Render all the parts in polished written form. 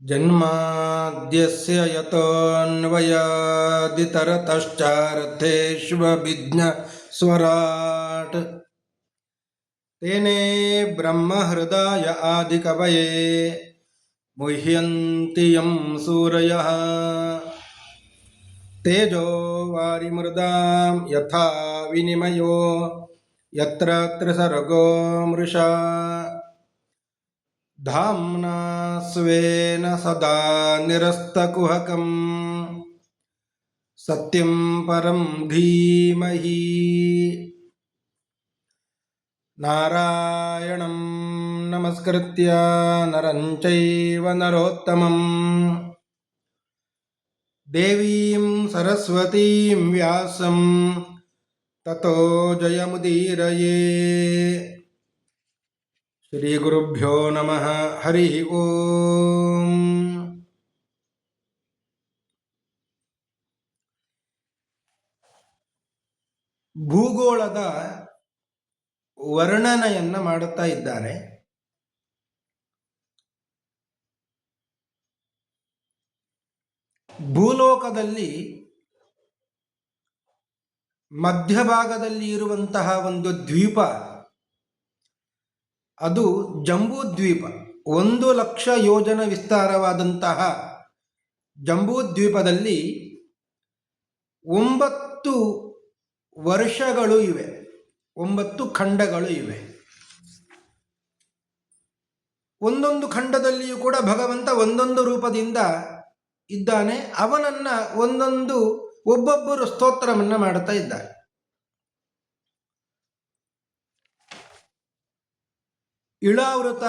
ಜನ್ಮಾದ್ಯಸ್ಯ ಯತೋನ್ವಯಾದಿತರತಶ್ಚಾರ್ಥೇಷ್ವಭಿಜ್ಞಸ್ವರಾಟ್ ತೇನೇ ಬ್ರಹ್ಮಹೃದಯ ಆದಿಕವಯೇ ಮುಹ್ಯಂತಿ M ಸೂರಯಃ ತೇಜೋ ವಾರಿಮೃದಾಂ ಯಥಾ ವಿನಿಮಯೋ ಯತ್ರ ತ್ರಿಸರ್ಗೋ ಮೃಷಾ ಧಾಮ್ನಾ ಸ್ವೇನ ಸದಾ ನಿರಸ್ತಕುಹಕಂ ಸತ್ಯಂ ಪರಂ ಧೀಮಹಿ ನಾರಾಯಣಂ ನಮಸ್ಕೃತ್ಯ ನರಂ ಚೈವ ನರೋತ್ತಮಂ ದೇವೀಂ ಸರಸ್ವತೀಂ ವ್ಯಾಸಂ ತತೋ ಜಯಮುದೀರಯೇ. ಶ್ರೀ ಗುರುಭ್ಯೋ ನಮಃ. ಹರಿ ಓಂ. ಭೂಗೋಳದ ವರ್ಣನೆಯನ್ನ ಮಾಡುತ್ತಾ ಇದ್ದಾರೆ. ಭೂಲೋಕದಲ್ಲಿ ಮಧ್ಯಭಾಗದಲ್ಲಿ ಇರುವಂತಹ ಒಂದು ದ್ವೀಪ, ಅದು ಜಂಬೂ ದ್ವೀಪ. 1,00,000 ಯೋಜನ ವಿಸ್ತಾರವಾದಂತಹ ಜಂಬೂ ದ್ವೀಪದಲ್ಲಿ 9 ವರ್ಷಗಳು ಇವೆ, 9 ಖಂಡಗಳು ಇವೆ. ಒಂದೊಂದು ಖಂಡದಲ್ಲಿಯೂ ಕೂಡ ಭಗವಂತ ಒಂದೊಂದು ರೂಪದಿಂದ ಇದ್ದಾನೆ. ಅವನನ್ನ ಒಬ್ಬೊಬ್ಬರು ಸ್ತೋತ್ರವನ್ನ ಮಾಡುತ್ತಾ ಇದ್ದಾರೆ. ಇಳಾವೃತ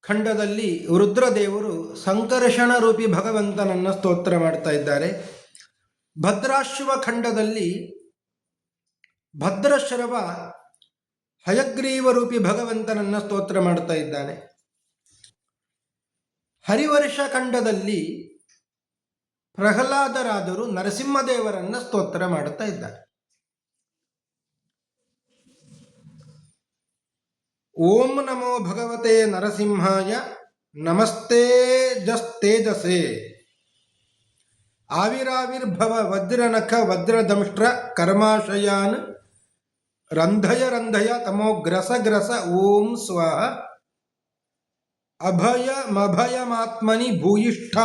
ಖಂಡದಲ್ಲಿ ರುದ್ರದೇವರು ಸಂಕರ್ಷಣ ರೂಪಿ ಭಗವಂತನನ್ನ ಸ್ತೋತ್ರ ಮಾಡ್ತಾ ಇದ್ದಾರೆ. ಭದ್ರಾಶ್ವ ಖಂಡದಲ್ಲಿ ಭದ್ರಶ್ರವ ಹಯಗ್ರೀವ ರೂಪಿ ಭಗವಂತನನ್ನ ಸ್ತೋತ್ರ ಮಾಡ್ತಾ ಇದ್ದಾನೆ. ಹರಿವರ್ಷ ಖಂಡದಲ್ಲಿ ಪ್ರಹ್ಲಾದರಾದರು ನರಸಿಂಹದೇವರನ್ನ ಸ್ತೋತ್ರ ಮಾಡುತ್ತಾ ಇದ್ದಾರೆ. ಓಂ ನಮೋ ಭಗವತೆ ನರಸಿಂಹಾಯ ನಮಸ್ತೆ ಜಸ್ತೇಜಸೆ ಆವಿರಾವಿರ್ಭವ ವಜ್ರನಖ ವಜ್ರದಂಷ್ಟ್ರ ಕರ್ಮಾಶಯಾನ್ ರಂಧಯ ರಂಧಯ ತಮೋ ಗ್ರಸ ಗ್ರಸ ಓಂ ಸ್ವಾಹ ಅಭಯಮಭಯಮಾತ್ಮನಿ ಭೂಯಿಷ್ಠ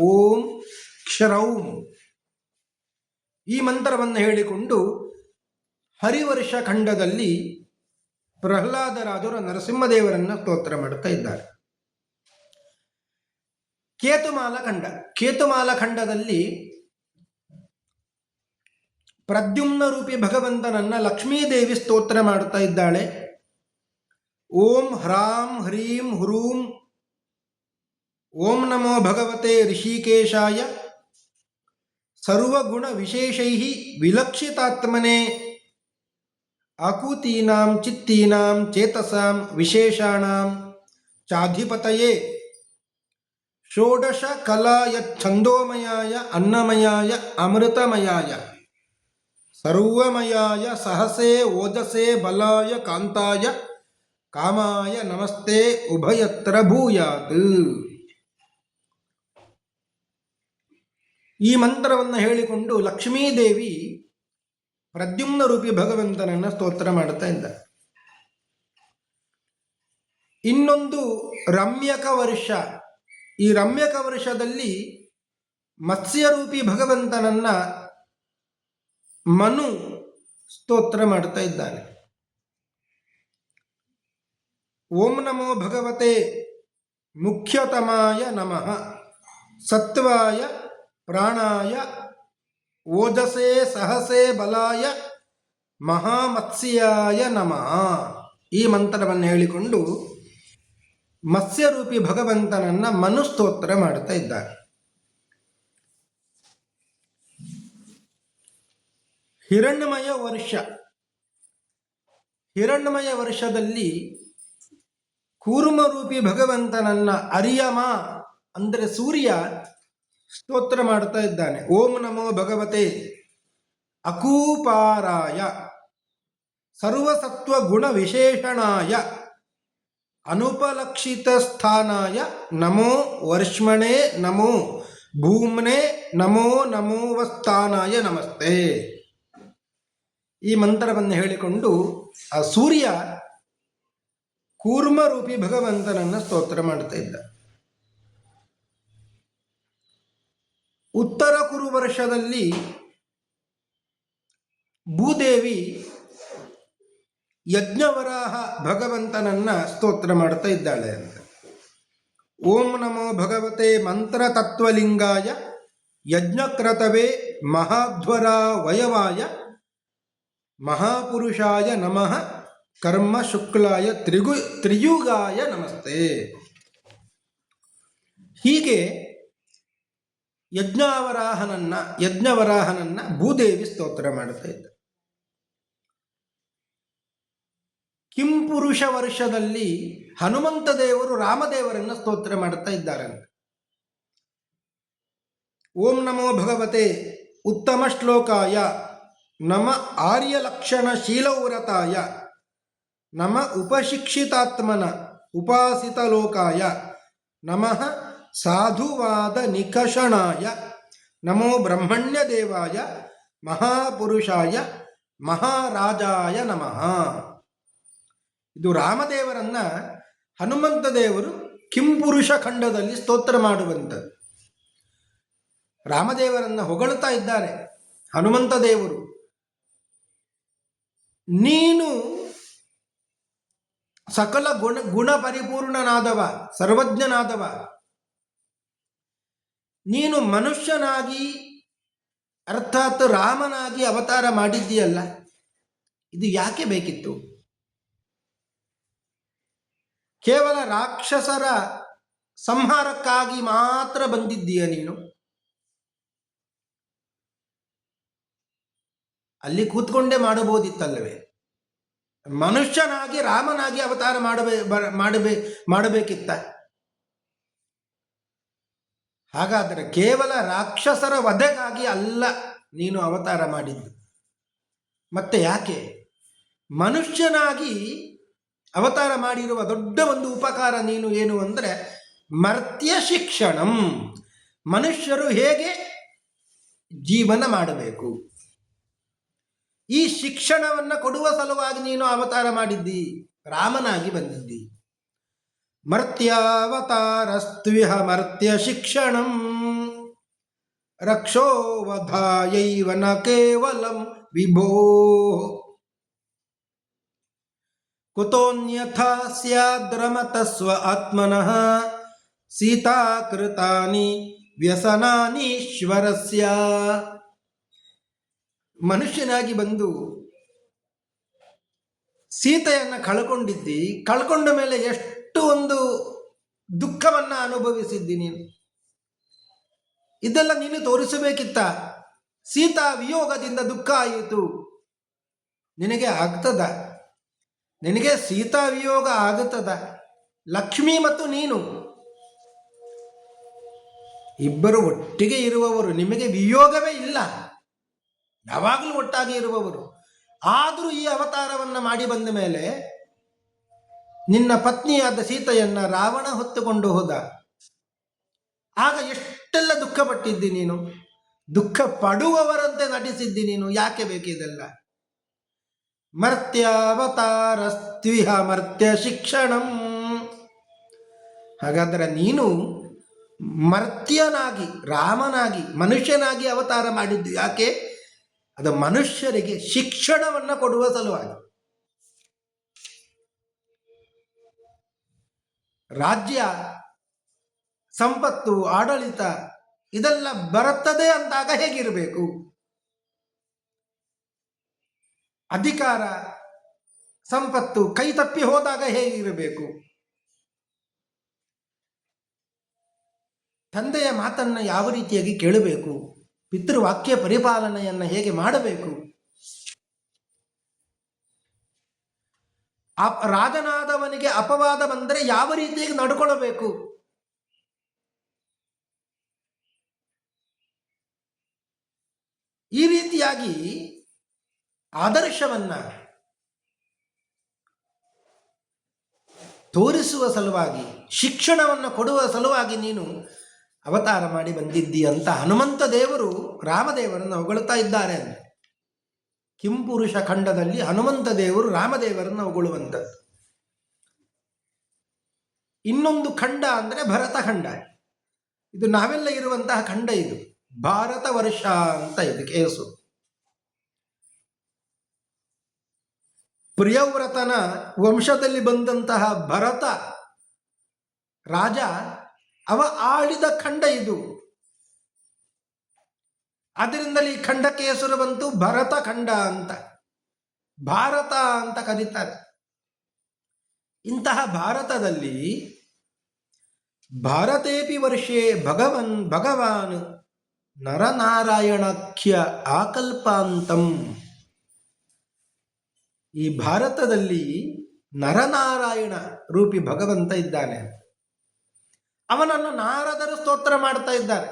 ಓಂ ಕ್ಷರೌಂ. ಈ ಮಂತ್ರವನ್ನು ಹೇಳಿಕೊಂಡು ಹರಿವರ್ಷ ಖಂಡದಲ್ಲಿ ಪ್ರಹ್ಲಾದರಾದರು ನರಸಿಂಹದೇವರನ್ನ ಸ್ತೋತ್ರ ಮಾಡುತ್ತಾ ಇದ್ದಾರೆ. ಕೇತುಮಾಲ ಖಂಡದಲ್ಲಿ ಪ್ರದ್ಯುಮ್ನ ರೂಪಿ ಭಗವಂತನನ್ನ ಲಕ್ಷ್ಮೀದೇವಿ ಸ್ತೋತ್ರ ಮಾಡುತ್ತಾ ಇದ್ದಾಳೆ. ಓಂ ಹ್ರಾಂ ಹ್ರೀಂ ಹ್ರೂಂ ಓಂ ನಮೋ ಭಗವತೆ ಋಷಿಕೇಶಾಯ ಸರ್ವಗುಣ ವಿಶೇಷೈಃ ವಿಲಕ್ಷಿತಾತ್ಮನೆ ಆಕೂತೀನಾಂ ಚಿತ್ತೀನಾಂ ಚೇತಸಾಂ ವಿಶೇಷಾಣಾಂ ಚಾಧಿಪತಯೇ ಷೋಡಶ ಕಲಾಯ ಛಂದೋಮಯಾಯ ಅನ್ನಮಯಾಯ ಅಮೃತಮಯಾಯ ಸರ್ವಮಯಾಯ ಸಹಸೇ ಓಜಸೇ ಬಲಾಯ ಕಾಂತಾಯ ಕಾಮಾಯ ನಮಸ್ತೆ ಉಭಯತ್ರ ಭೂಯಾತ್. ಈ ಮಂತ್ರವನ್ನು ಹೇಳಿಕೊಂಡು ಲಕ್ಷ್ಮೀದೇವಿ ಪ್ರದ್ಯುಮ್ನ ರೂಪಿ ಭಗವಂತನನ್ನ ಸ್ತೋತ್ರ ಮಾಡುತ್ತಾ ಇದ್ದಾರೆ. ಇನ್ನೊಂದು ರಮ್ಯಕ ವರ್ಷ. ಈ ರಮ್ಯಕ ವರ್ಷದಲ್ಲಿ ಮತ್ಸ್ಯರೂಪಿ ಭಗವಂತನನ್ನ ಮನು ಸ್ತೋತ್ರ ಮಾಡುತ್ತಾ ಇದ್ದಾನೆ. ಓಂ ನಮೋ ಭಗವತೆ ಮುಖ್ಯತಮಾಯ ನಮಃ ಸತ್ವಾಯ ಪ್ರಾಣಾಯ ಓಜಸೇ ಸಹಸೇ ಬಲಾಯ ಮಹಾಮತ್ಸ್ಯಾಯ ನಮಃ. ಈ ಮಂತ್ರವನ್ನು ಹೇಳಿಕೊಂಡು ಮತ್ಸ್ಯರೂಪಿ ಭಗವಂತನನ್ನ ಮನುಸ್ತೋತ್ರ ಮಾಡುತ್ತಾ ಇದ್ದಾರೆ. ಹಿರಣ್ಮಯ ವರ್ಷ. ಹಿರಣ್ಮಯ ವರ್ಷದಲ್ಲಿ ಕೂರ್ಮರೂಪಿ ಭಗವಂತನನ್ನ ಅರಿಯಮ ಅಂದರೆ ಸೂರ್ಯ ಸ್ತೋತ್ರ ಮಾಡುತ್ತಾ ಇದ್ದಾನೆ. ಓಂ ನಮೋ ಭಗವತೆ ಅಕೂಪಾರಾಯ ಸರ್ವಸತ್ವ ಗುಣ ವಿಶೇಷಣಾಯ ಅನುಪಲಕ್ಷಿತ ಸ್ಥಾನಾಯ ನಮೋ ವರ್ಷಮಣೆ ನಮೋ ಭೂಮ್ನೆ ನಮೋ ನಮೋವಸ್ಥಾನಾಯ ನಮಸ್ತೆ. ಈ ಮಂತ್ರವನ್ನು ಹೇಳಿಕೊಂಡು ಆ ಸೂರ್ಯ ಕೂರ್ಮರೂಪಿ ಭಗವಂತನನ್ನು ಸ್ತೋತ್ರ ಮಾಡ್ತಾ ಇದ್ದ. ಉತ್ತರ ಕುರು ವರ್ಷದಲ್ಲಿ ಭೂದೇವಿ ಯಜ್ಞವರಾಹ ಭಗವಂತನನ್ನ ಸ್ತೋತ್ರ ಮಾಡ್ತಾ ಇದ್ದಾಳೆ ಅಂತ. ಓಂ ನಮೋ ಭಗವತೆ ಮಂತ್ರ ತತ್ವಲಿಂಗಾಯ ಯಜ್ಞಕ್ರತವೇ ಮಹಾಧ್ವರ ವಯವಾಯ ಮಹಾಪುರುಷಾಯ ನಮಃ ಕರ್ಮ ಶುಕ್ಲಾಯ ತ್ರಿಯುಗಾಯ ನಮಸ್ತೆ. ಹೀಗೆ ಯಜ್ಞವರಾಹನನ್ನ ಭೂದೇವಿ ಸ್ತೋತ್ರ ಮಾಡ್ತಾ ಇದ್ದ. ಕಿಂಪುರುಷ ವರ್ಷದಲ್ಲಿ ಹನುಮಂತ ದೇವರು ರಾಮದೇವರನ್ನ ಸ್ತೋತ್ರ ಮಾಡ್ತಾ ಇದ್ದಾರಂತೆ. ಓಂ ನಮೋ ಭಗವತೆ ಉತ್ತಮ ಶ್ಲೋಕಾಯ ನಮ ಆರ್ಯಲಕ್ಷಣ ಶೀಲವ್ರತಾಯ ನಮ ಉಪಶಿಕ್ಷಿತಾತ್ಮನ ಉಪಾಸಿತ ಲೋಕಾಯ ನಮಃ ಸಾಧುವಾದ ನಿಕಷಣಾಯ ನಮೋ ಬ್ರಹ್ಮಣ್ಯ ದೇವಾಯ ಮಹಾಪುರುಷಾಯ ಮಹಾರಾಜಾಯ ನಮಃ. ಇದು ರಾಮದೇವರನ್ನ ಹನುಮಂತ ದೇವರು ಕಿಂಪುರುಷ ಖಂಡದಲ್ಲಿ ಸ್ತೋತ್ರ ಮಾಡುವಂಥದ್ದು. ರಾಮದೇವರನ್ನ ಹೊಗಳುತ್ತಾ ಇದ್ದಾರೆ ಹನುಮಂತ ದೇವರು. ನೀನು ಸಕಲ ಗುಣ ಪರಿಪೂರ್ಣನಾದವ, ಸರ್ವಜ್ಞನಾದವ. ನೀನು ಮನುಷ್ಯನಾಗಿ ಅರ್ಥಾತ್ ರಾಮನಾಗಿ ಅವತಾರ ಮಾಡಿದ್ದೀಯಲ್ಲ, ಇದು ಯಾಕೆ ಬೇಕಿತ್ತು? ಕೇವಲ ರಾಕ್ಷಸರ ಸಂಹಾರಕ್ಕಾಗಿ ಮಾತ್ರ ಬಂದಿದ್ದೀಯ ನೀನು? ಅಲ್ಲಿ ಕೂತ್ಕೊಂಡೇ ಮಾಡಬಹುದಿತ್ತಲ್ಲವೇ? ಮನುಷ್ಯನಾಗಿ ರಾಮನಾಗಿ ಅವತಾರ ಮಾಡಬೇಕಿತ್ತ? ಹಾಗಾದರೆ ಕೇವಲ ರಾಕ್ಷಸರ ವಧೆಗಾಗಿ ಅಲ್ಲ ನೀನು ಅವತಾರ ಮಾಡಿದ್ದು. ಮತ್ತೆ ಯಾಕೆ? ಮನುಷ್ಯನಾಗಿ ಅವತಾರ ಮಾಡಿರುವ ದೊಡ್ಡ ಒಂದು ಉಪಕಾರ ನೀನು ಏನು ಅಂದರೆ ಮರ್ತ್ಯ ಶಿಕ್ಷಣಂ. ಮನುಷ್ಯರು ಹೇಗೆ ಜೀವನ ಮಾಡಬೇಕು, ಈ ಶಿಕ್ಷಣವನ್ನು ಕೊಡುವ ಸಲುವಾಗಿ ನೀನು ಅವತಾರ ಮಾಡಿದ್ದಿ, ರಾಮನಾಗಿ ಬಂದಿದ್ದಿ. ಮರ್ತ್ಯಾವತಾರಸ್ತ್ವಿಹ ಮರ್ತ್ಯ ಶಿಕ್ಷಣಂ ರಕ್ಷೋವಧಾಯೈವ ನ ಕೇವಲಂ ವಿಭೋ ಕುತೋನ್ಯಥಾ ಸ್ಯಾದ್ರಮತಸ್ವ ಆತ್ಮನಃ ಸೀತಾಕೃತಾನಿ ವ್ಯಸನಾನೀಶ್ವರಸ್ಯ. ಮನುಷ್ಯನಾಗಿ ಬಂದು ಸೀತೆಯನ್ನು ಕಳ್ಕೊಂಡಿದ್ದಿ, ಕಳ್ಕೊಂಡ ಮೇಲೆ ಎಷ್ಟು ಒಂದು ದುಃಖವನ್ನ ಅನುಭವಿಸಿದ್ದಿ ನೀನು. ಇದೆಲ್ಲ ನೀನು ತೋರಿಸಬೇಕಿತ್ತ? ಸೀತಾ ವಿಯೋಗದಿಂದ ದುಃಖ ಆಯಿತು, ನಿನಗೆ ಆಗ್ತದ? ನಿನಗೆ ಸೀತಾ ವಿಯೋಗ ಆಗುತ್ತದ? ಲಕ್ಷ್ಮಿ ಮತ್ತು ನೀನು ಇಬ್ಬರು ಒಟ್ಟಿಗೆ ಇರುವವರು, ನಿಮಗೆ ವಿಯೋಗವೇ ಇಲ್ಲ, ಯಾವಾಗಲೂ ಒಟ್ಟಾಗಿ ಇರುವವರು. ಆದರೂ ಈ ಅವತಾರವನ್ನು ಮಾಡಿ ಬಂದ ಮೇಲೆ ನಿನ್ನ ಪತ್ನಿಯಾದ ಸೀತೆಯನ್ನ ರಾವಣ ಹೊತ್ತುಕೊಂಡು ಹೋದ. ಆಗ ಎಷ್ಟೆಲ್ಲ ದುಃಖ ಪಟ್ಟಿದ್ದಿ ನೀನು, ದುಃಖ ಪಡುವವರಂತೆ ನಟಿಸಿದ್ದಿ ನೀನು. ಯಾಕೆ ಬೇಕಿದೆಲ್ಲ? ಮರ್ತ್ಯಾವತಾರಸ್ತ್ವಿಹ ಮರ್ತ್ಯ ಶಿಕ್ಷಣಂ. ಹಾಗಾದರೆ ನೀನು ಮರ್ತ್ಯನಾಗಿ, ರಾಮನಾಗಿ, ಮನುಷ್ಯನಾಗಿ ಅವತಾರ ಮಾಡಿದ್ದು ಯಾಕೆ? ಅದು ಮನುಷ್ಯರಿಗೆ ಶಿಕ್ಷಣವನ್ನು ಕೊಡುವ ಸಲುವಾಗಿ. ರಾಜ್ಯ, ಸಂಪತ್ತು, ಆಡಳಿತ ಇದೆಲ್ಲ ಬರುತ್ತದೆ ಅಂದಾಗ ಹೇಗಿರಬೇಕು? ಅಧಿಕಾರ, ಸಂಪತ್ತು ಕೈ ತಪ್ಪಿ ಹೋದಾಗ ಹೇಗಿರಬೇಕು? ತಂದೆಯ ಮಾತನ್ನು ಯಾವ ರೀತಿಯಾಗಿ ಕೇಳಬೇಕು? ಪಿತೃವಾಕ್ಯ ಪರಿಪಾಲನೆಯನ್ನು ಹೇಗೆ ಮಾಡಬೇಕು? ರಾಜನಾದವನಿಗೆ ಅಪವಾದ ಬಂದರೆ ಯಾವ ರೀತಿಯಾಗಿ ನಡ್ಕೊಳ್ಳಬೇಕು? ಈ ರೀತಿಯಾಗಿ ಆದರ್ಶವನ್ನ ತೋರಿಸುವ ಸಲುವಾಗಿ, ಶಿಕ್ಷಣವನ್ನು ಕೊಡುವ ಸಲುವಾಗಿ ನೀನು ಅವತಾರ ಮಾಡಿ ಬಂದಿದ್ದಿ ಅಂತ ಹನುಮಂತ ದೇವರು ರಾಮದೇವರನ್ನು ಹೊಗಳುತ್ತಾ ಇದ್ದಾರೆ. ಕಿಂಪುರುಷ ಖಂಡದಲ್ಲಿ ಹನುಮಂತ ದೇವರು ರಾಮದೇವರನ್ನು ಹೊಗಳುವಂಥದ್ದು. ಇನ್ನೊಂದು ಖಂಡ ಅಂದರೆ ಭರತ ಖಂಡ. ಇದು ನಾವೆಲ್ಲ ಇರುವಂತಹ ಖಂಡ. ಇದು ಭಾರತ ವರ್ಷ ಅಂತ ಇದು ಕೇಸು. ಪ್ರಿಯವ್ರತನ ವಂಶದಲ್ಲಿ ಬಂದಂತಹ ಭರತ ರಾಜ, ಅವ ಆಳಿದ ಖಂಡ ಇದು. ಅದರಿಂದಲೇ ಈ ಖಂಡಕ್ಕೆ ಹೆಸರು ಬಂತು ಭರತ ಖಂಡ ಅಂತ, ಭಾರತ ಅಂತ ಕರೀತಾರೆ. ಇಂತಹ ಭಾರತದಲ್ಲಿ ಭಾರತೇಪಿ ವರ್ಷೇ ಭಗವಾನ್ ನರನಾರಾಯಣಾಖ್ಯ ಆಕಲ್ಪಾಂತಂ. ಈ ಭಾರತದಲ್ಲಿ ನರನಾರಾಯಣ ರೂಪಿ ಭಗವಂತ ಇದ್ದಾನೆ. ಅವನನ್ನು ನಾರದರು ಸ್ತೋತ್ರ ಮಾಡ್ತಾ ಇದ್ದಾರೆ.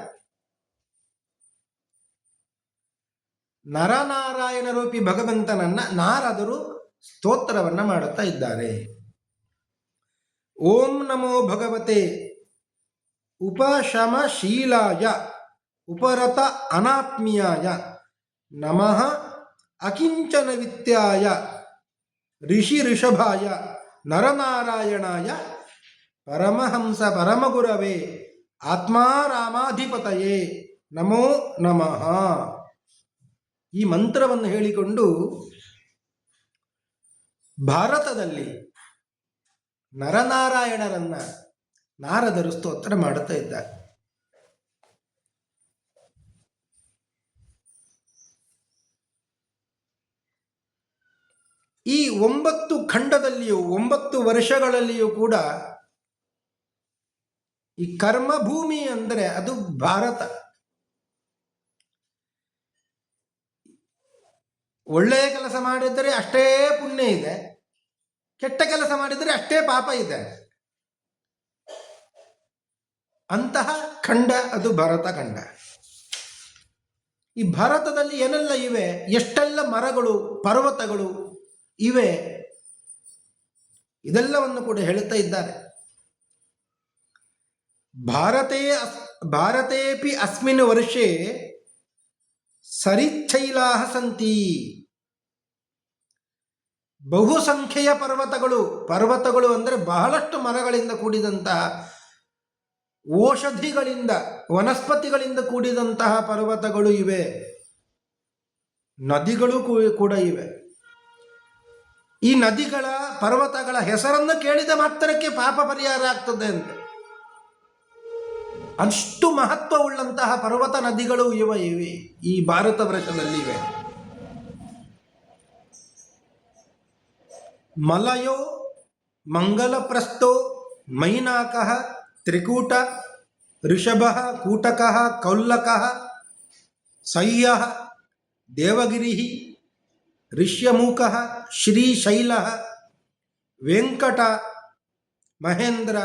ನರನಾರಾಯಣ ರೂಪಿ ಭಗವಂತನನ್ನ ನಾರದರು ಸ್ತೋತ್ರವನ್ನ ಮಾಡುತ್ತಾ ಇದ್ದಾರೆ. ಓಂ ನಮೋ ಭಗವತೆ ಉಪಶಮಶೀಲಾಯ ಉಪರತ ಅನಾತ್ಮೀಯಾಯ ನಮಃ ಅಕಿಂಚನ ವಿತ್ಯಾಯ ಋಷಿ ಋಷಭಾಯ ನರನಾರಾಯಣಾಯ ಪರಮಹಂಸ ಪರಮಗುರವೇ ಆತ್ಮಾರಾಮಾಧಿಪತಯೇ ನಮೋ ನಮಃ. ಈ ಮಂತ್ರವನ್ನು ಹೇಳಿಕೊಂಡು ಭಾರತದಲ್ಲಿ ನರನಾರಾಯಣರನ್ನ ನಾರದರು ಸ್ತೋತ್ರ ಮಾಡುತ್ತಾ ಇದ್ದಾರೆ. ಈ 9 ಖಂಡದಲ್ಲಿಯೂ 9 ವರ್ಷಗಳಲ್ಲಿಯೂ ಕೂಡ ಈ ಕರ್ಮಭೂಮಿ ಅಂದರೆ ಅದು ಭಾರತ. ಒಳ್ಳೆಯ ಕೆಲಸ ಮಾಡಿದರೆ ಅಷ್ಟೇ ಪುಣ್ಯ ಇದೆ, ಕೆಟ್ಟ ಕೆಲಸ ಮಾಡಿದರೆ ಅಷ್ಟೇ ಪಾಪ ಇದೆ. ಅಂತಹ ಖಂಡ ಅದು ಭರತ ಖಂಡ. ಈ ಭಾರತದಲ್ಲಿ ಏನೆಲ್ಲ ಇವೆ, ಎಷ್ಟೆಲ್ಲ ಮರಗಳು ಪರ್ವತಗಳು ಇವೆ, ಇದೆಲ್ಲವನ್ನು ಕೂಡ ಹೇಳುತ್ತಾ ಇದ್ದಾರೆ. ಭಾರತೇಪಿ ಅಸ್ಮಿನ್ ವರ್ಷೆ ಸರಿಚ್ಛೈಲಾಹ ಸಂತಿ. ಬಹುಸಂಖ್ಯೆಯ ಪರ್ವತಗಳು ಅಂದರೆ ಬಹಳಷ್ಟು ಮರಗಳಿಂದ ಕೂಡಿದಂತಹ, ಔಷಧಿಗಳಿಂದ ವನಸ್ಪತಿಗಳಿಂದ ಕೂಡಿದಂತಹ ಪರ್ವತಗಳು ಇವೆ. ನದಿಗಳು ಕೂಡ ಇವೆ. ಈ ನದಿಗಳ ಪರ್ವತಗಳ ಹೆಸರನ್ನು ಕೇಳಿದ ಮಾತ್ರಕ್ಕೆ ಪಾಪ ಪರಿಹಾರ ಆಗ್ತದೆ ಅಂತ, ಅಷ್ಟು ಮಹತ್ವವುಳ್ಳಂತಹ ಪರ್ವತ ನದಿಗಳು ಇವೆ ಈ ಭಾರತ ವರ್ಷದಲ್ಲಿ ಇವೆ. ಮಲಯೋ ಮಂಗಲಪ್ರಸ್ಥೋ ಮೈನಾಕಃ ತ್ರಿಕೂಟ ಋಷಭಃ ಕೂಟಕಃ ಕೌಲ್ಲಕಃ ಸಹ್ಯಃ ದೇವಗಿರಿಃ ಋಷ್ಯಮೂಕಃ ಶ್ರೀಶೈಲಃ ವೆಂಕಟ ಮಹೇಂದ್ರ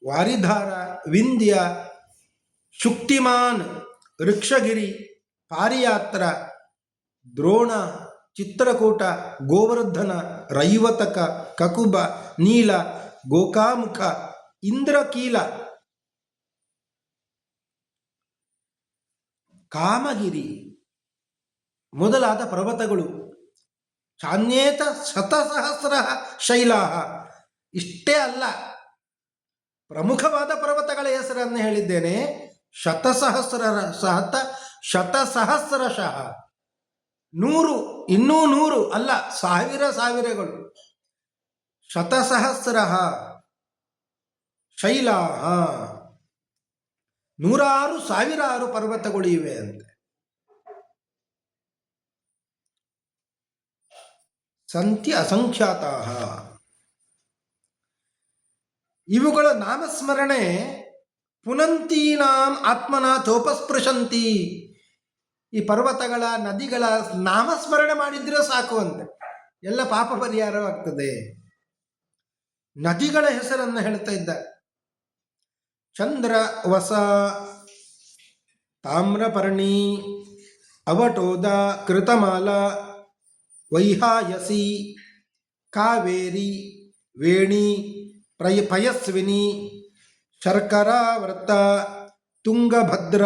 ವಾರಿಧಾರ ವಿಂಧ್ಯ ಶುಕ್ತಿಮಾನ್ ಋಕ್ಷಗಿರಿ ಪಾರಿಯಾತ್ರ ದ್ರೋಣ ಚಿತ್ರಕೂಟ ಗೋವರ್ಧನ ರೈವತಕ ಕಕುಬ ನೀಲ ಗೋಕಾಮುಖ ಇಂದ್ರಕೀಲ ಕಾಮಗಿರಿ ಮೊದಲಾದ ಪರ್ವತಗಳು. ಚಾನ್ಯೇತ ಶತಸಹಸ್ರ ಶೈಲಾ. ಇಷ್ಟೇ ಅಲ್ಲ, ಪ್ರಮುಖವಾದ ಪರ್ವತಗಳ ಹೆಸರನ್ನು ಹೇಳಿದ್ದೇನೆ. ಶತಸಹಸ್ರಶಃ 100, ಇನ್ನೂ 100 ಅಲ್ಲ, ಸಾವಿರಗಳು. ಶತಸಹಸ್ರ ಶೈಲಾ, 100,000 ಪರ್ವತಗಳು ಇವೆ ಅಂತೆ. ಸಂತಿ ಅಸಂಖ್ಯಾತಃ. ಇವುಗಳ ನಾಮಸ್ಮರಣೆ ಪುನಂತೀನಾಂ ಆತ್ಮನ ಚೋಪಸ್ಪೃಶಂತಿ. ಈ ಪರ್ವತಗಳ ನದಿಗಳ ನಾಮಸ್ಮರಣೆ ಮಾಡಿದ್ರೆ ಸಾಕು ಅಂತೆ, ಎಲ್ಲ ಪಾಪ ಪರಿಹಾರವಾಗ್ತದೆ. ನದಿಗಳ ಹೆಸರನ್ನು ಹೇಳ್ತಾ ಇದ್ದಾರೆ. ಚಂದ್ರ ವಸ ತಾಮ್ರಪರ್ಣಿ ಅವಟೋದ ಕೃತಮಾಲ ವೈಹಾಯಸಿ ಕಾವೇರಿ ವೇಣಿ ಪಯಸ್ವಿನಿ, ಶರ್ಕರಾವರ್ತ, ತುಂಗಭದ್ರ,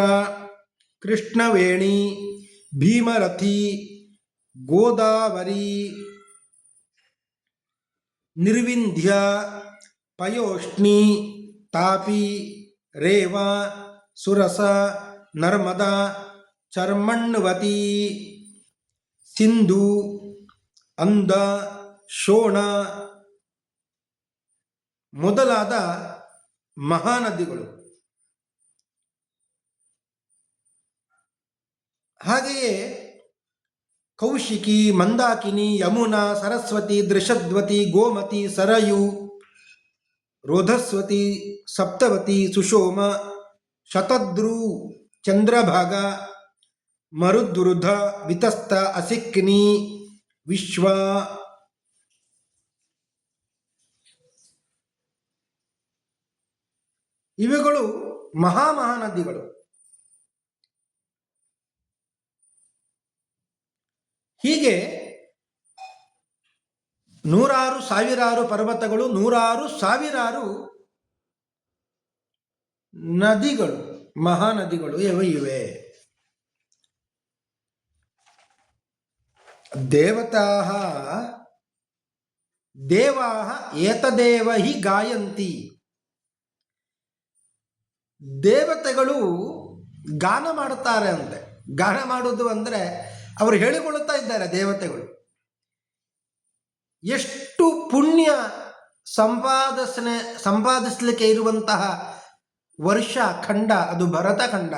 ಕೃಷ್ಣವೇಣಿ, ಭೀಮರಥಿ, ಗೋದಾವರಿ, ನಿರ್ವಿಂಧ್ಯ, ಪಯೋಷ್ಣಿ, ತಾಪಿ, ರೇವಾ, ಸುರಸ, ನರ್ಮದಾ, ಚರ್ಮಣ್ವತಿ, ಸಿಂಧು, ಅಂದ, ಶೋಣ ಮೊದಲಾದ ಮಹಾನದಿಗಳು. ಹಾಗೆಯೇ ಕೌಶಿಕಿ, ಮಂದಾಕಿನಿ, ಯಮುನಾ, ಸರಸ್ವತಿ, ದೃಷದ್ವತಿ, ಗೋಮತಿ, ಸರಯು, ರೋಧಸ್ವತಿ, ಸಪ್ತವತಿ, ಸುಷೋಮ, ಶತದ್ರು, ಚಂದ್ರಭಾಗ, ಮರುದ್ವೃಧ, ವಿತಸ್ತ, ಅಸಿಕ್ನಿ, ವಿಶ್ವ. ಇವುಗಳು ಮಹಾನದಿಗಳು. ಹೀಗೆ ನೂರಾರು ಸಾವಿರಾರು ಪರ್ವತಗಳು, ನೂರಾರು ಸಾವಿರಾರು ನದಿಗಳು, ಮಹಾನದಿಗಳು ಇವೆ. ದೇವತಾಃ ದೇವಾಃ ಏತದೇವ ಹಿ ಗಾಯಂತಿ. ದೇವತೆಗಳು ಗಾನ ಮಾಡುತ್ತಾರೆ ಅಂತೆ. ಗಾನ ಮಾಡುವುದು ಅಂದರೆ ಅವರು ಹೇಳಿಕೊಳ್ಳುತ್ತಾ ಇದ್ದಾರೆ ದೇವತೆಗಳು. ಎಷ್ಟು ಪುಣ್ಯ ಸಂಪಾದಿಸಲಿಕ್ಕೆ ಇರುವಂತಹ ವರ್ಷ ಖಂಡ ಅದು ಭರತ ಖಂಡ.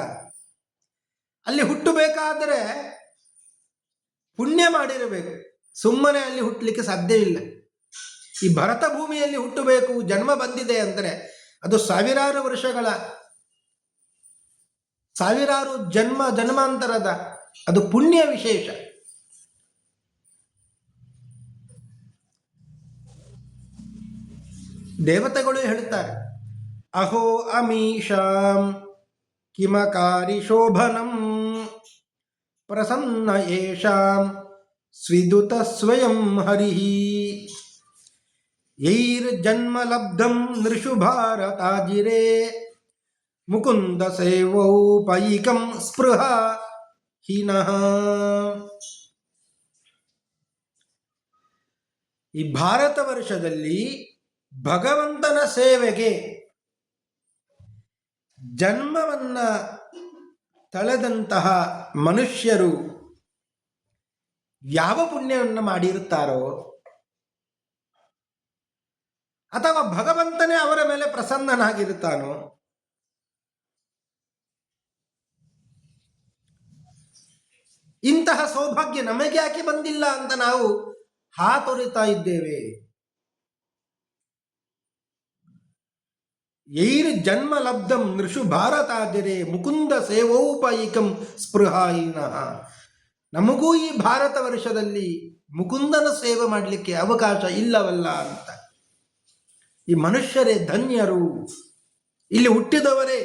ಅಲ್ಲಿ ಹುಟ್ಟಬೇಕಾದರೆ ಪುಣ್ಯ ಮಾಡಿರಬೇಕು, ಸುಮ್ಮನೆ ಅಲ್ಲಿ ಹುಟ್ಟಲಿಕ್ಕೆ ಸಾಧ್ಯವಿಲ್ಲ. ಈ ಭರತ ಭೂಮಿಯಲ್ಲಿ ಹುಟ್ಟಬೇಕು, ಜನ್ಮ ಬಂದಿದೆ ಅಂದರೆ ಅದು ಸಾವಿರಾರು ವರ್ಷಗಳ, ಸಾವಿರಾರು ಜನ್ಮಾಂತರದ ಅದು ಪುಣ್ಯ ವಿಶೇಷ. ದೇವತೆಗಳು ಹೇಳುತ್ತಾರೆ, ಅಹೋ ಅಮೀಶಾಂ ಕಿಮಕಾರಿ ಶೋಭನಂ ಪ್ರಸನ್ನ ಯೇಷಾಂ ಸ್ವಿದುತ ಸ್ವಯಂ ಹರಿಹಿ ಯೈರ್ಜನ್ಮ ಲಬ್ಧಂ ನೃಷು ಭಾರತಾಜಿರೇ ಮುಕುಂದ ಸೇವೋಪೈಕಂ ಸ್ಪೃಹ ಹೀನಃ. ಈ ಭಾರತ ವರ್ಷದಲ್ಲಿ ಭಗವಂತನ ಸೇವೆಗೆ ಜನ್ಮವನ್ನ ತಳೆದಂತಹ ಮನುಷ್ಯರು ಯಾವ ಪುಣ್ಯವನ್ನು ಮಾಡಿರುತ್ತಾರೋ, ಅಥವಾ ಭಗವಂತನೇ ಅವರ ಮೇಲೆ ಪ್ರಸನ್ನನಾಗಿರುತ್ತಾನೋ, ಇಂತಹ ಸೌಭಾಗ್ಯ ನಮಗೆ ಯಾಕೆ ಬಂದಿಲ್ಲ ಅಂತ ನಾವು ಹಾತೊರಿತಾ ಇದ್ದೇವೆ. ಯೈರ್ ಜನ್ಮ ಲಬ್ಧಂ ನೃಷು ಭಾರತಾದಿರೇ ಮುಕುಂದ ಸೇವೋಪೈಕಂ ಸ್ಪೃಹಾಯಿನಃ. ನಮಗೂ ಈ ಭಾರತ ವರ್ಷದಲ್ಲಿ ಮುಕುಂದನ ಸೇವೆ ಮಾಡಲಿಕ್ಕೆ ಅವಕಾಶ ಇಲ್ಲವಲ್ಲ ಅಂತ. ಈ ಮನುಷ್ಯರೇ ಧನ್ಯರು, ಇಲ್ಲಿ ಹುಟ್ಟಿದವರೇ,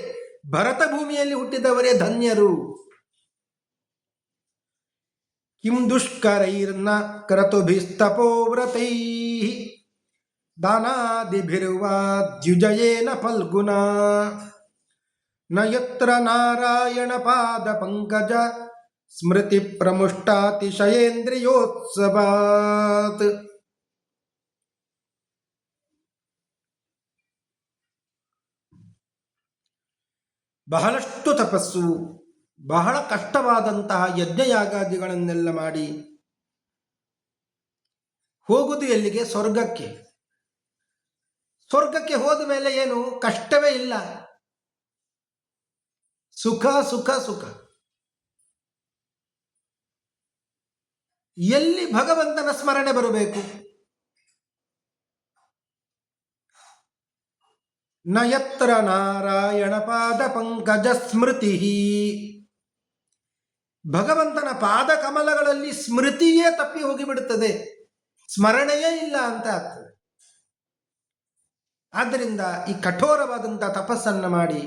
ಭರತ ಭೂಮಿಯಲ್ಲಿ ಹುಟ್ಟಿದವರೇ ಧನ್ಯರು. ಕಿಂ ದುಷ್ಕರೈರ್ನ ಕ್ರತುಭಿಸ್ತಪೋವ್ರತೈಃ ದಾನಾದಿಭಿರ್ವಾ ದ್ಯುಜಯೇನ ಫಲ್ಗುಣ ನ ಯತ್ರ ನಾರಾಯಣ ಪಾದ ಪಂಕಜ ಸ್ಮೃತಿ ಪ್ರಮುಷ್ಟಾತಿಶಯೇಂದ್ರಿಯೋತ್ಸವಾತ್. ಬಹಳಷ್ಟು ತಪಸ್ಸು, ಬಹಳ ಕಷ್ಟವಾದಂತಹ ಯಜ್ಞಯಾಗಾದಿಗಳನ್ನೆಲ್ಲ ಮಾಡಿ ಹೋಗುವುದು ಎಲ್ಲಿಗೆ? ಸ್ವರ್ಗಕ್ಕೆ. ಸ್ವರ್ಗಕ್ಕೆ ಹೋದ ಮೇಲೆ ಏನು ಕಷ್ಟವೇ ಇಲ್ಲ, ಸುಖ ಸುಖ ಸುಖ. ಎಲ್ಲಿ ಭಗವಂತನ ಸ್ಮರಣೆ ಬರಬೇಕು? ನ ಯತ್ರ ನಾರಾಯಣ ಪಾದ ಪಂಕಜ ಸ್ಮೃತಿ. ಭಗವಂತನ ಪಾದ ಕಮಲಗಳಲ್ಲಿ ಸ್ಮೃತಿಯೇ ತಪ್ಪಿ ಹೋಗಿಬಿಡುತ್ತದೆ, ಸ್ಮರಣೆಯೇ ಇಲ್ಲ ಅಂತ ಆಗ್ತದೆ. ಆದ್ದರಿಂದ ಈ ಕಠೋರವಾದಂತಹ ತಪಸ್ಸನ್ನು ಮಾಡಿ,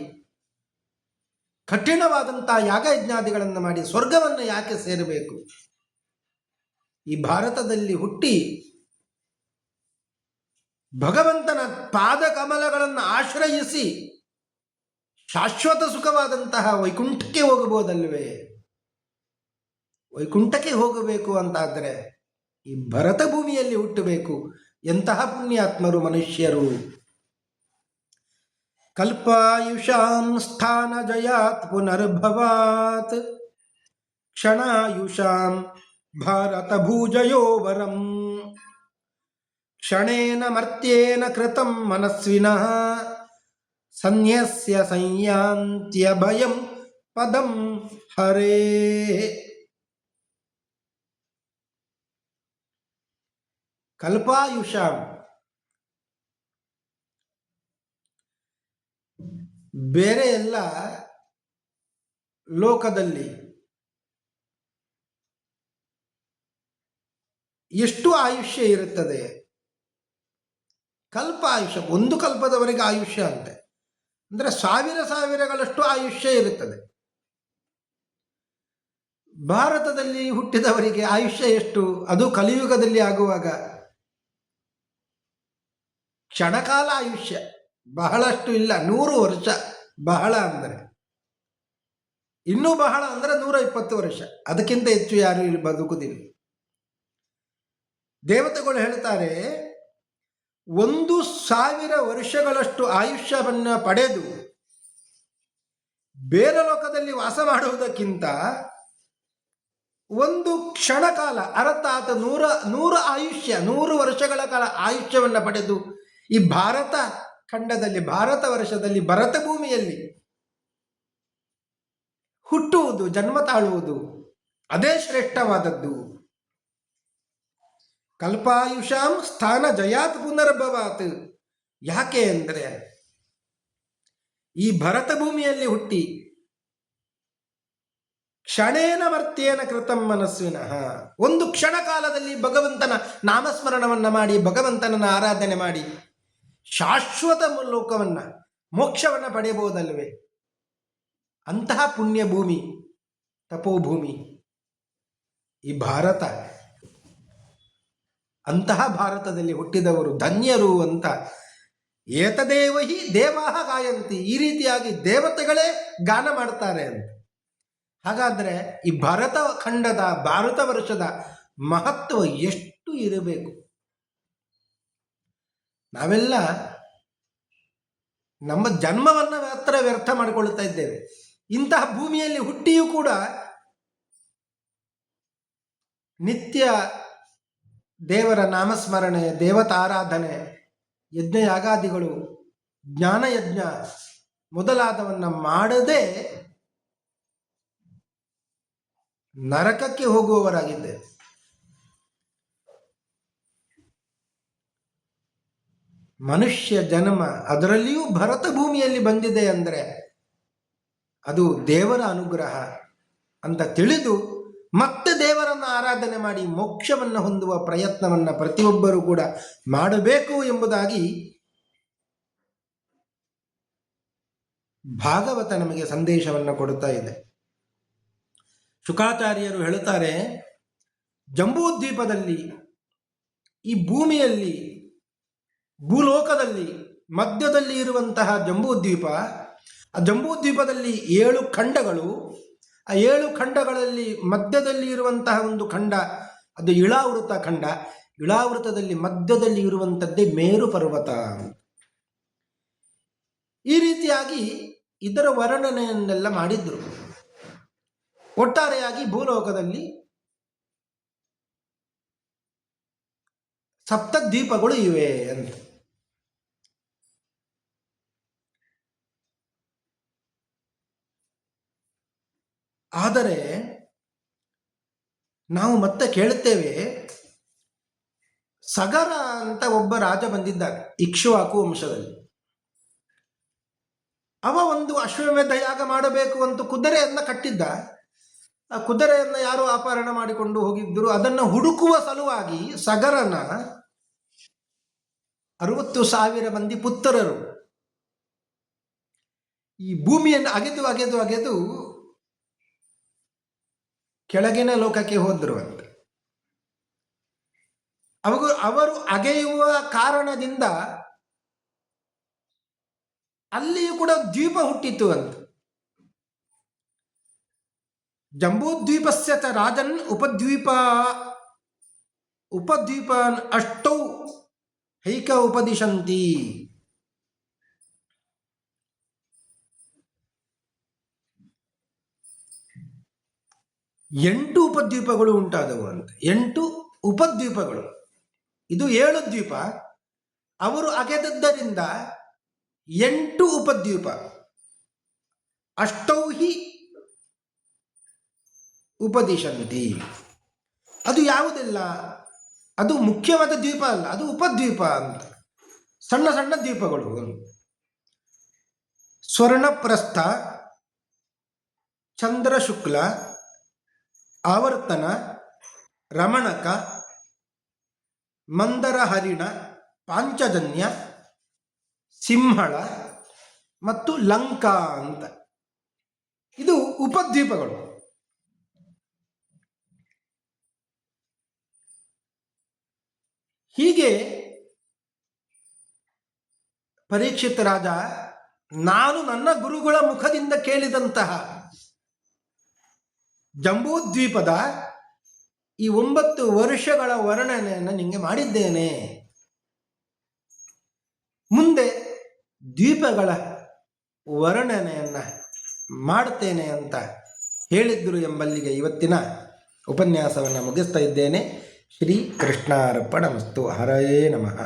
ಕಠಿಣವಾದಂತಹ ಯಾಗಯಜ್ಞಾದಿಗಳನ್ನು ಮಾಡಿ ಸ್ವರ್ಗವನ್ನು ಯಾಕೆ ಸೇರಬೇಕು? ಈ ಭಾರತದಲ್ಲಿ ಹುಟ್ಟಿ ಭಗವಂತನ ಪಾದ ಕಮಲಗಳನ್ನು ಆಶ್ರಯಿಸಿ ಶಾಶ್ವತ ಸುಖವಾದಂತಹ ವೈಕುಂಠಕ್ಕೆ ಹೋಗಬಹುದಲ್ವೇ? ವೈಕುಂಠಕ್ಕೆ ಹೋಗಬೇಕು ಅಂತಾದರೆ ಈ ಭರತ ಭೂಮಿಯಲ್ಲಿ ಹುಟ್ಟಬೇಕು. ಎಂತಹ ಪುಣ್ಯಾತ್ಮರು ಮನುಷ್ಯರು. ಕಲ್ಪಾಯುಷಾಂ ಸ್ಥಾನ ಜಯಾತ್ ಪುನರ್ಭವಾತ್ ಕ್ಷಣಾಯುಷಾಂ ಭಾರತ ಭೂಜಯೋ ವರಂ ಕ್ಷಣೇನ ಮರ್ತ್ಯೇನ ಕೃತಂ ಮನಸ್ವಿನಃ ಸನ್ಯಸ್ಯ ಸಂಯಾಂತ್ಯ ಭಯಂ ಪದಂ ಹರೇ. ಕಲ್ಪಾಯುಷಾಂ, ಬೇರೆ ಎಲ್ಲ ಲೋಕದಲ್ಲಿ ಎಷ್ಟು ಆಯುಷ್ಯ ಇರುತ್ತದೆ? ಕಲ್ಪ ಆಯುಷ್ಯ, ಒಂದು ಕಲ್ಪದವರೆಗೆ ಆಯುಷ್ಯ ಅಂತೆ. ಅಂದರೆ ಸಾವಿರಗಳಷ್ಟು ಆಯುಷ್ಯ ಇರುತ್ತದೆ. ಭಾರತದಲ್ಲಿ ಹುಟ್ಟಿದವರಿಗೆ ಆಯುಷ್ಯ ಎಷ್ಟು? ಅದು ಕಲಿಯುಗದಲ್ಲಿ ಆಗುವಾಗ ಕ್ಷಣಕಾಲ ಆಯುಷ್ಯ, ಬಹಳಷ್ಟು ಇಲ್ಲ, 100 ವರ್ಷ ಬಹಳ ಅಂದರೆ. ಇನ್ನೂ ಬಹಳ ಅಂದರೆ 120 ವರ್ಷ, ಅದಕ್ಕಿಂತ ಹೆಚ್ಚು ಯಾರು ಇಲ್ಲಿ ಬದುಕುವುದಿಲ್ಲ. ದೇವತೆಗಳು ಹೇಳ್ತಾರೆ, 1000 ವರ್ಷಗಳಷ್ಟು ಆಯುಷ್ಯವನ್ನು ಪಡೆದು ಬೇರೆ ಲೋಕದಲ್ಲಿ ವಾಸ ಮಾಡುವುದಕ್ಕಿಂತ ಒಂದು ಕ್ಷಣಕಾಲ ಅರ್ಥಾತ್ 100 ಆಯುಷ್ಯ, 100 ವರ್ಷಗಳ ಕಾಲ ಆಯುಷ್ಯವನ್ನು ಪಡೆದು ಈ ಭಾರತ ಖಂಡದಲ್ಲಿ, ಭಾರತ ವರ್ಷದಲ್ಲಿ, ಭರತ ಭೂಮಿಯಲ್ಲಿ ಹುಟ್ಟುವುದು, ಜನ್ಮ ತಾಳುವುದು, ಅದೇ ಶ್ರೇಷ್ಠವಾದದ್ದು. ಕಲ್ಪಾಯುಷಾಂ ಸ್ಥಾನ ಜಯಾತ್ ಪುನರ್ಭವಾತ್. ಯಾಕೆ ಅಂದರೆ ಈ ಭರತ ಭೂಮಿಯಲ್ಲಿ ಹುಟ್ಟಿ ಕ್ಷಣೇನ ಮರ್ತ್ಯೇನ ಕೃತಂ ಮನಸ್ವಿನಃ, ಒಂದು ಕ್ಷಣ ಕಾಲದಲ್ಲಿ ಭಗವಂತನ ನಾಮಸ್ಮರಣವನ್ನು ಮಾಡಿ, ಭಗವಂತನನ್ನು ಆರಾಧನೆ ಮಾಡಿ ಶಾಶ್ವತ ಲೋಕವನ್ನು, ಮೋಕ್ಷವನ್ನು ಪಡೆಯಬಹುದಲ್ವೇ? ಅಂತಹ ಪುಣ್ಯ ಭೂಮಿ, ತಪೋಭೂಮಿ ಈ ಭಾರತ. ಅಂತಹ ಭಾರತದಲ್ಲಿ ಹುಟ್ಟಿದವರು ಧನ್ಯರು ಅಂತ ಏತದೇವ ಹಿ ದೇವಾಹ ಗಾಯಂತಿ, ಈ ರೀತಿಯಾಗಿ ದೇವತೆಗಳೇ ಗಾನ ಮಾಡ್ತಾರೆ ಅಂತ. ಹಾಗಾದರೆ ಈ ಭರತ ಖಂಡದ, ಭಾರತ ವರ್ಷದ ಮಹತ್ವ ಎಷ್ಟು ಇರಬೇಕು? ನಾವೆಲ್ಲ ನಮ್ಮ ಜನ್ಮವನ್ನು ಮಾತ್ರ ವ್ಯರ್ಥ ಮಾಡಿಕೊಳ್ಳುತ್ತಾ ಇದ್ದೇವೆ. ಇಂತಹ ಭೂಮಿಯಲ್ಲಿ ಹುಟ್ಟಿಯೂ ಕೂಡ ನಿತ್ಯ ದೇವರ ನಾಮಸ್ಮರಣೆ, ದೇವತಾರಾಧನೆ, ಯಜ್ಞಯಾಗಾದಿಗಳು, ಜ್ಞಾನಯಜ್ಞ ಮೊದಲಾದವನ್ನ ಮಾಡದೆ ನರಕಕ್ಕೆ ಹೋಗುವವರಾಗಿದ್ದೇವೆ. ಮನುಷ್ಯ ಜನ್ಮ, ಅದರಲ್ಲಿಯೂ ಭರತ ಭೂಮಿಯಲ್ಲಿ ಬಂದಿದೆ ಅಂದರೆ ಅದು ದೇವರ ಅನುಗ್ರಹ ಅಂತ ತಿಳಿದು ಮತ್ತೆ ದೇವರನ್ನು ಆರಾಧನೆ ಮಾಡಿ ಮೋಕ್ಷವನ್ನು ಹೊಂದುವ ಪ್ರಯತ್ನವನ್ನು ಪ್ರತಿಯೊಬ್ಬರೂ ಕೂಡ ಮಾಡಬೇಕು ಎಂಬುದಾಗಿ ಭಾಗವತ ನಮಗೆ ಸಂದೇಶವನ್ನು ಕೊಡುತ್ತಾ ಇದೆ. ಶುಕಾಚಾರ್ಯರು ಹೇಳುತ್ತಾರೆ, ಜಂಬೂದ್ವೀಪದಲ್ಲಿ, ಈ ಭೂಮಿಯಲ್ಲಿ, ಭೂಲೋಕದಲ್ಲಿ ಮಧ್ಯದಲ್ಲಿ ಇರುವಂತಹ ಜಂಬೂದ್ವೀಪ, ಆ ಜಂಬೂದ್ವೀಪದಲ್ಲಿ 7 ಖಂಡಗಳು, ಆ 7 ಖಂಡಗಳಲ್ಲಿ ಮಧ್ಯದಲ್ಲಿ ಇರುವಂತಹ ಒಂದು ಖಂಡ ಅದು ಇಳಾವೃತ ಖಂಡ. ಇಳಾವೃತದಲ್ಲಿ ಮಧ್ಯದಲ್ಲಿ ಇರುವಂಥದ್ದೇ ಮೇರು ಪರ್ವತ. ಈ ರೀತಿಯಾಗಿ ಇದರ ವರ್ಣನೆಯನ್ನೆಲ್ಲ ಮಾಡಿದ್ರು. ಒಟ್ಟಾರೆಯಾಗಿ ಭೂಲೋಕದಲ್ಲಿ 7 ದ್ವೀಪಗಳು ಇವೆ ಅಂತ. ಆದರೆ ನಾವು ಮತ್ತೆ ಕೇಳುತ್ತೇವೆ, ಸಗರ ಅಂತ ಒಬ್ಬ ರಾಜ ಬಂದಿದ್ದಾನೆ ಇಕ್ಷ್ವಾಕು ವಂಶದಲ್ಲಿ. ಅವ ಒಂದು ಅಶ್ವಮೇಧ ಯಾಗ ಮಾಡಬೇಕು ಅಂತ ಕುದುರೆಯನ್ನ ಕಟ್ಟಿದ್ದ. ಆ ಕುದುರೆಯನ್ನ ಯಾರೋ ಅಪಹರಣ ಮಾಡಿಕೊಂಡು ಹೋಗಿದ್ದರು. ಅದನ್ನು ಹುಡುಕುವ ಸಲುವಾಗಿ ಸಗರನ 60,000 ಮಂದಿ ಪುತ್ರರು ಈ ಭೂಮಿಯನ್ನು ಅಗೆದು ಅಗೆದು ಅಗೆದು ಕೆಳಗಿನ ಲೋಕಕ್ಕೆ ಹೋದ್ರು ಅಂತ. ಅವರು ಅಗೆಯುವ ಕಾರಣದಿಂದ ಅಲ್ಲಿಯೂ ಕೂಡ ದ್ವೀಪ ಹುಟ್ಟಿತು ಅಂತ. ಜಂಬೂದ್ವೀಪಸ್ಯ ಚ ರಾಜನ್ ಉಪದ್ವೀಪಾನ್ ಅಷ್ಟೌ ಹೈಕ ಉಪದಿಶಂತಿ. ಎಂಟು ಉಪದ್ವೀಪಗಳು ಉಂಟಾದವು ಅಂತ. 8 ಉಪದ್ವೀಪಗಳು. ಇದು 7 ದ್ವೀಪ, ಅವರು ಅಗೆದದ್ದರಿಂದ 8 ಉಪದ್ವೀಪ. ಅಷ್ಟೌಹಿ ಉಪದಿಶಂತಿ. ಅದು ಯಾವುದೆಲ್ಲ? ಅದು ಮುಖ್ಯವಾದ ದ್ವೀಪ ಅಲ್ಲ, ಅದು ಉಪದ್ವೀಪ ಅಂತ, ಸಣ್ಣ ಸಣ್ಣ ದ್ವೀಪಗಳು. ಸ್ವರ್ಣಪ್ರಸ್ಥ, ಚಂದ್ರಶುಕ್ಲ, ಆವರ್ತನ, ರಮಣಕ, ಮಂದರಹರಿಣ, ಪಾಂಚಜನ್ಯ, ಸಿಂಹಳ ಮತ್ತು ಲಂಕಾ ಅಂತ. ಇದು ಉಪದ್ವೀಪಗಳು. ಹೀಗೆ ಪರೀಕ್ಷಿತ ರಾಜ ನಾನು ನನ್ನ ಗುರುಗಳ ಮುಖದಿಂದ ಕೇಳಿದಂತಹ ಜಂಬೂದ್ವೀಪದ ಈ 9 ವರ್ಷಗಳ ವರ್ಣನೆಯನ್ನು ನಿಮಗೆ ಮಾಡಿದ್ದೇನೆ. ಮುಂದೆ ದ್ವೀಪಗಳ ವರ್ಣನೆಯನ್ನು ಮಾಡುತ್ತೇನೆ ಅಂತ ಹೇಳಿದ್ರು ಎಂಬಲ್ಲಿಗೆ ಇವತ್ತಿನ ಉಪನ್ಯಾಸವನ್ನು ಮುಗಿಸ್ತಾ ಇದ್ದೇನೆ. ಶ್ರೀ ಕೃಷ್ಣಾರ್ಪಣಮಸ್ತು. ಹರಯೇ ನಮಃ.